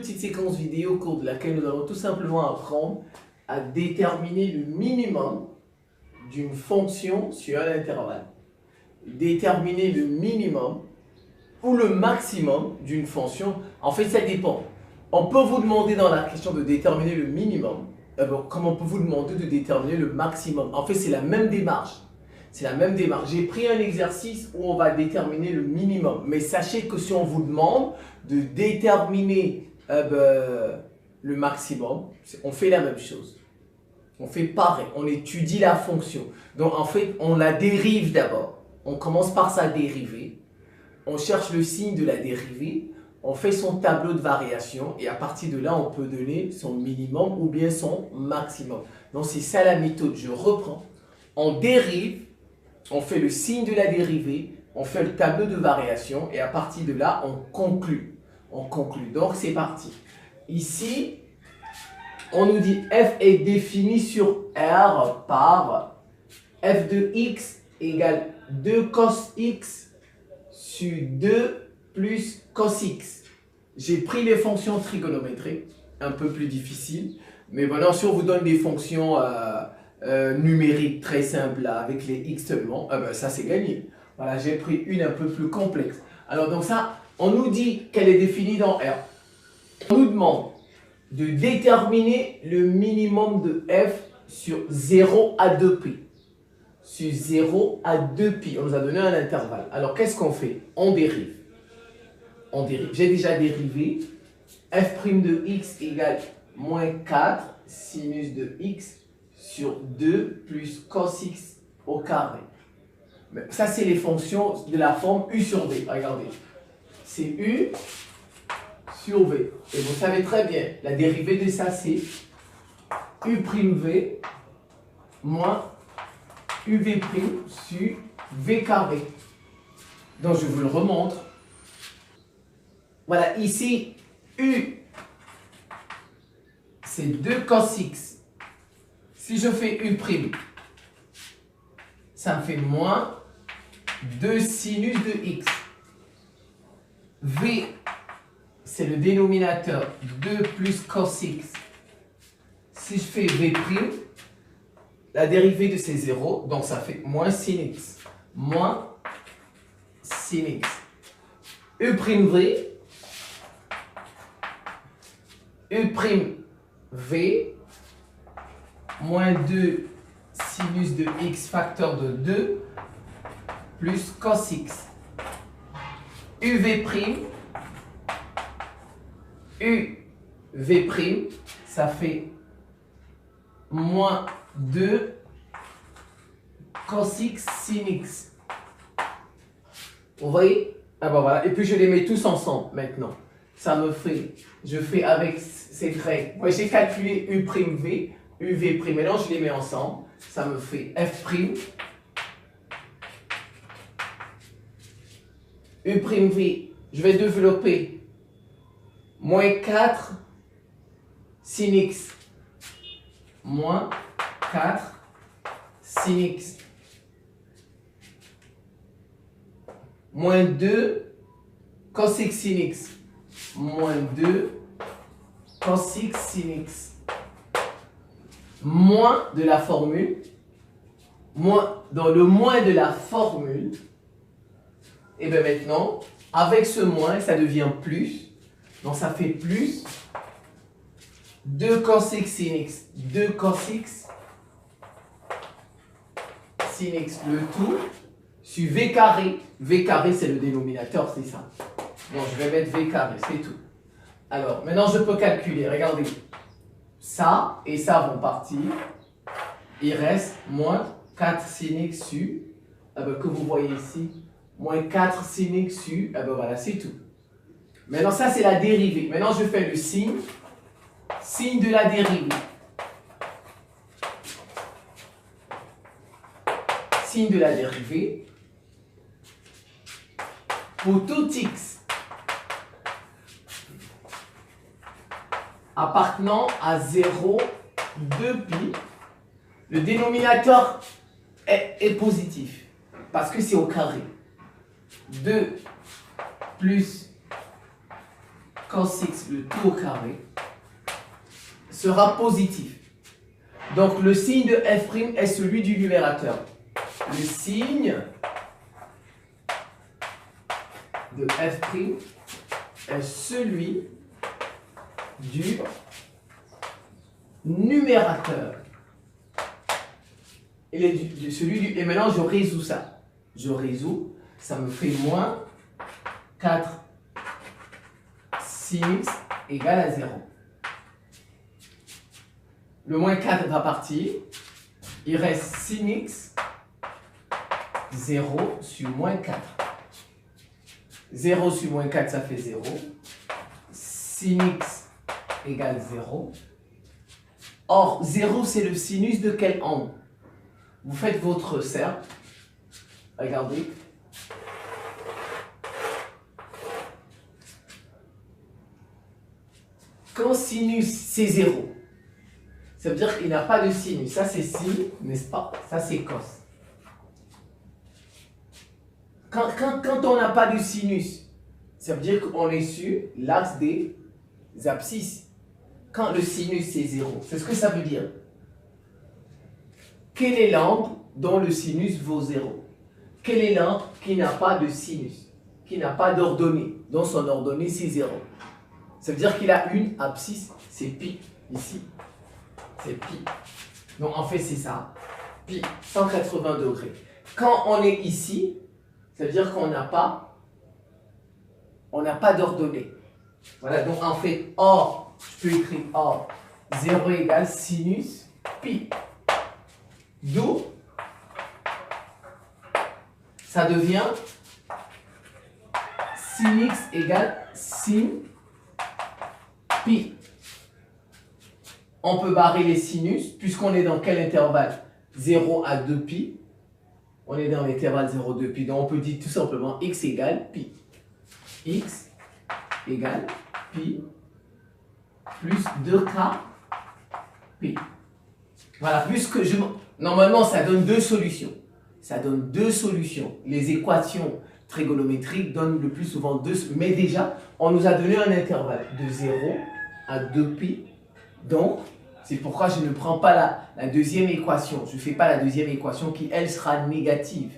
petite séquence vidéo au cours de laquelle nous allons tout simplement apprendre à déterminer le minimum d'une fonction sur un intervalle. Déterminer le minimum ou le maximum d'une fonction, en fait ça dépend. On peut vous demander dans la question de déterminer le minimum, comme on peut vous demander de déterminer le maximum. En fait c'est la même démarche. C'est la même démarche. J'ai pris un exercice où on va déterminer le minimum. Mais sachez que si on vous demande de déterminer le maximum, on fait la même chose. On fait pareil. On étudie la fonction. Donc en fait, on la dérive d'abord. On commence par sa dérivée. On cherche le signe de la dérivée. On fait son tableau de variation. Et à partir de là, on peut donner son minimum ou bien son maximum. Donc c'est ça la méthode. Je reprends. On dérive. On fait le signe de la dérivée, on fait le tableau de variation et à partir de là, on conclut. On conclut. Donc, c'est parti. Ici, on nous dit f est défini sur R par f de x égale 2 cos x sur 2 plus cos x. J'ai pris les fonctions trigonométriques, un peu plus difficiles, mais maintenant, si on vous donne des fonctions numérique très simple là, avec les x seulement, ça c'est gagné. Voilà, j'ai pris une un peu plus complexe. Alors donc ça, on nous dit qu'elle est définie dans R. On nous demande de déterminer le minimum de f sur 0 à 2π. Sur 0 à 2π, on nous a donné un intervalle. Alors qu'est-ce qu'on fait? On dérive. On dérive. J'ai déjà dérivé. f' de x égale moins 4 sinus de x sur 2 plus cos x au carré. Mais ça, c'est les fonctions de la forme u sur v. Regardez. C'est u sur v. Et vous savez très bien, la dérivée de ça, c'est u'v moins uv' sur v carré. Donc, je vous le remontre. Voilà, ici, u, c'est 2 cos x. Si je fais U', ça me fait moins 2 sinus de x. V, c'est le dénominateur 2 plus cos x. Si je fais V', la dérivée de ces 0, donc ça fait moins sin x. Moins sin x. U'v, U'v, moins 2 sinus de x facteur de 2 plus cos x. uv', ça fait moins 2 cos x sin x. Vous voyez? Ah ben voilà, et puis je les mets tous ensemble maintenant. Ça me fait, je fais avec ces règles. Moi j'ai calculé u'v, uv', maintenant je les mets ensemble, ça me fait f', u'v, je vais développer moins 4 sin x, moins 4 sin x, moins 2 cos x sin x, moins 2 cos x sin x. Moins de la formule, dans le moins de la formule, et bien maintenant, avec ce moins, ça devient plus, donc ça fait plus 2 cos x sin x, 2 cos x sin x, le tout, sur v carré c'est le dénominateur, c'est ça. Donc je vais mettre v carré, c'est tout. Alors, maintenant je peux calculer, regardez. Ça et ça vont partir. Il reste moins 4 sin x sur, que vous voyez ici, moins 4 sin x sur, voilà, c'est tout. Maintenant, ça c'est la dérivée. Maintenant, je fais le signe de la dérivée. Signe de la dérivée. Pour tout x appartenant à 0, 2π, le dénominateur est positif parce que c'est au carré. 2 plus cos x, le tout au carré, sera positif. Donc le signe de f' est celui du numérateur. Le signe de f' est celui du numérateur. Et maintenant je résous ça. Je résous, ça me fait moins 4 sin x égale à 0. Le moins 4 va partir. Il reste sin x 0 sur moins 4. 0 sur moins 4, ça fait 0. Sin x égale 0. Or, 0, c'est le sinus de quel angle? Vous faites votre cercle. Regardez. Quand sinus, c'est 0, ça veut dire qu'il n'a pas de sinus. Ça, c'est sin, n'est-ce pas? Ça, c'est cos. Quand on n'a pas de sinus, ça veut dire qu'on est sur l'axe des abscisses. Quand le sinus, c'est 0, c'est ce que ça veut dire. Quel est l'angle dont le sinus vaut 0? Quel est l'angle qui n'a pas de sinus, qui n'a pas d'ordonnée, dont son ordonnée, c'est 0? Ça veut dire qu'il a une abscisse, c'est pi, ici. C'est pi. Donc en fait, c'est ça. Pi, 180 degrés. Quand on est ici, ça veut dire qu'on n'a pas d'ordonnée. Voilà, donc en fait, or, je peux écrire or, 0 égale sinus pi. D'où ça devient sin x égale sin pi. On peut barrer les sinus, puisqu'on est dans quel intervalle? 0 à 2 pi. On est dans l'intervalle 0, 2 pi. Donc on peut dire tout simplement x égale pi. X égale pi plus 2k pi. Voilà, puisque normalement ça donne deux solutions. Ça donne deux solutions. Les équations trigonométriques donnent le plus souvent deux. Mais déjà, on nous a donné un intervalle de 0 à 2 pi. Donc, c'est pourquoi je ne prends pas la deuxième équation. Je ne fais pas la deuxième équation qui, elle, sera négative.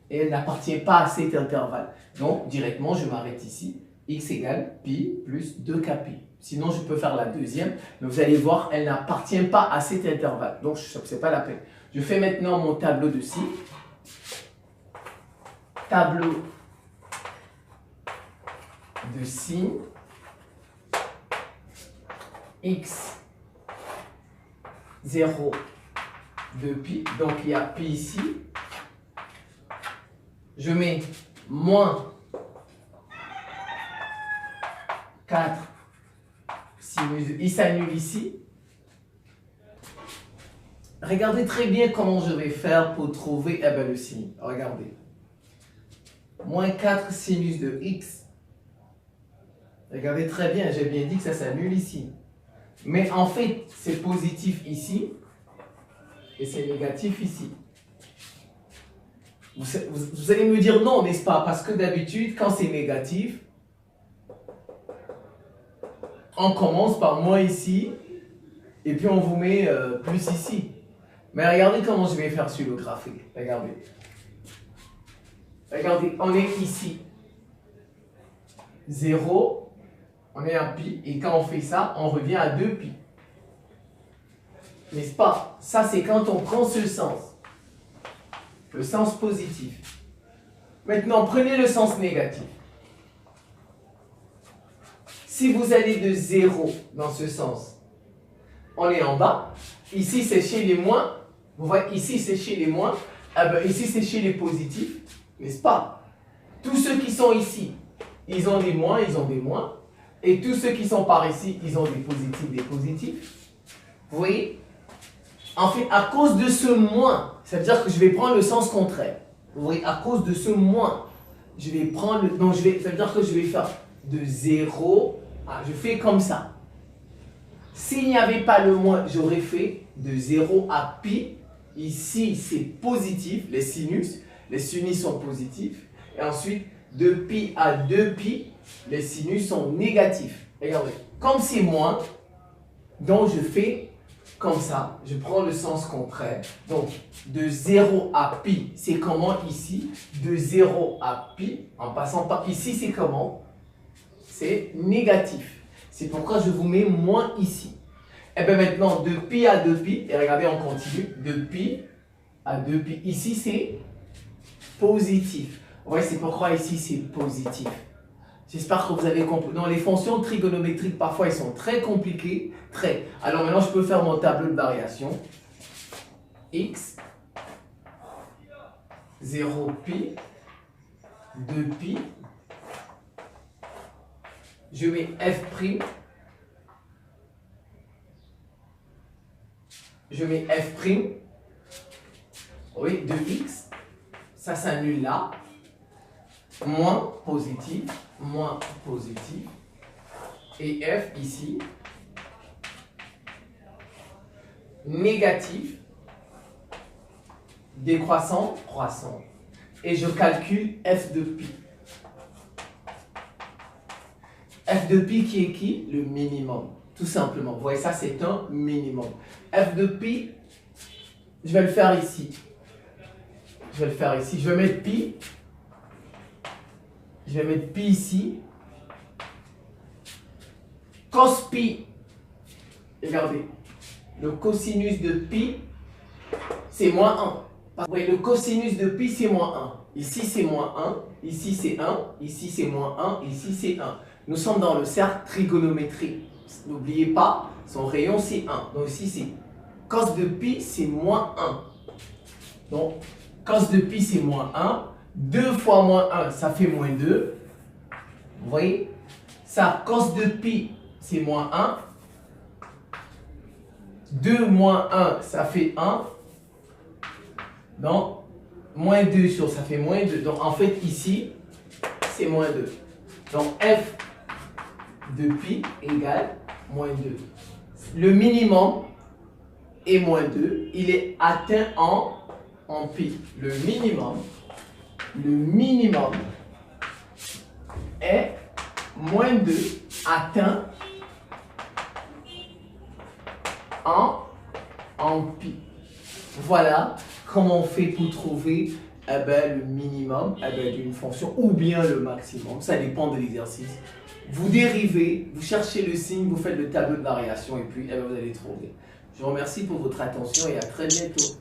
Et elle n'appartient pas à cet intervalle. Donc, directement, je m'arrête ici. X égale pi plus 2k pi. Sinon, je peux faire la deuxième. Mais vous allez voir, elle n'appartient pas à cet intervalle. Donc, ce n'est pas la peine. Je fais maintenant mon tableau de ci. Tableau de sin x 0 de pi, donc il y a pi ici. Je mets moins 4 sinus, il s'annule ici. Regardez très bien comment je vais faire pour trouver le signe. Regardez. Moins 4 sinus de x. Regardez très bien, j'ai bien dit que ça s'annule ici. Mais en fait, c'est positif ici et c'est négatif ici. Vous allez me dire non, n'est-ce pas? Parce que d'habitude, quand c'est négatif, on commence par moins ici et puis on vous met plus ici. Mais regardez comment je vais faire sur le graphique. Regardez. Regardez, on est ici. 0, on est à pi, et quand on fait ça, on revient à 2 pi. N'est-ce pas? Ça, c'est quand on prend ce sens. Le sens positif. Maintenant, prenez le sens négatif. Si vous allez de 0 dans ce sens, on est en bas. Ici, c'est chez les moins. Vous voyez, ici, c'est chez les moins. Ici, c'est chez les positifs. N'est-ce pas? Tous ceux qui sont ici, ils ont des moins, ils ont des moins. Et tous ceux qui sont par ici, ils ont des positifs, des positifs. Vous voyez? En fait, à cause de ce moins, ça veut dire que je vais prendre le sens contraire. Vous voyez? À cause de ce moins, je vais prendre le... Donc, ça veut dire que je vais faire de 0 à... Je fais comme ça. S'il n'y avait pas le moins, j'aurais fait de 0 à pi. Ici, c'est positif, les sinus. Les sinus sont positifs. Et ensuite, de pi à 2 pi, les sinus sont négatifs. Regardez, comme c'est moins, donc je fais comme ça, je prends le sens contraire. Donc, de 0 à pi, c'est comment ici? De 0 à pi, en passant par ici, c'est comment? C'est négatif. C'est pourquoi je vous mets moins ici. Et bien maintenant, de pi à 2pi, et regardez, on continue, de pi à 2pi. Ici, c'est positif. Oui, c'est pourquoi ici, c'est positif. J'espère que vous avez compris. Donc, les fonctions trigonométriques, parfois, elles sont très compliquées. Très. Alors, maintenant, je peux faire mon tableau de variation. X, 0pi, 2pi. Je mets f'. Je mets f'. Oui, 2x. Ça s'annule là. Moins positif. Moins positif. Et f ici. Négatif. Décroissant, croissant. Et je calcule f de pi. F de pi qui est qui? Le minimum. Tout simplement. Vous voyez, ça, c'est un minimum. F de pi, je vais le faire ici. Je vais le faire ici. Je vais mettre pi. Je vais mettre pi ici. Cos pi. Regardez. Le cosinus de pi, c'est moins 1. Oui, le cosinus de pi, c'est moins 1. Ici, c'est moins 1. Ici, c'est 1. Ici, c'est moins 1. Ici, c'est 1. Nous sommes dans le cercle trigonométrique. N'oubliez pas, son rayon, c'est 1. Donc ici, c'est cos de pi, c'est moins 1. Donc, cos de pi, c'est moins 1. 2 fois moins 1, ça fait moins 2. Vous voyez? Ça, cos de pi, c'est moins 1. 2 moins 1, ça fait 1. Donc, moins 2 sur, ça fait moins 2. Donc, en fait, ici, c'est moins 2. Donc, f de pi égale moins 2. Le minimum est moins 2. Il est atteint en pi. Le minimum est moins 2 atteint en pi. Voilà comment on fait pour trouver le minimum d'une fonction ou bien le maximum. Ça dépend de l'exercice. Vous dérivez, vous cherchez le signe, vous faites le tableau de variation et puis vous allez trouver. Je vous remercie pour votre attention et à très bientôt.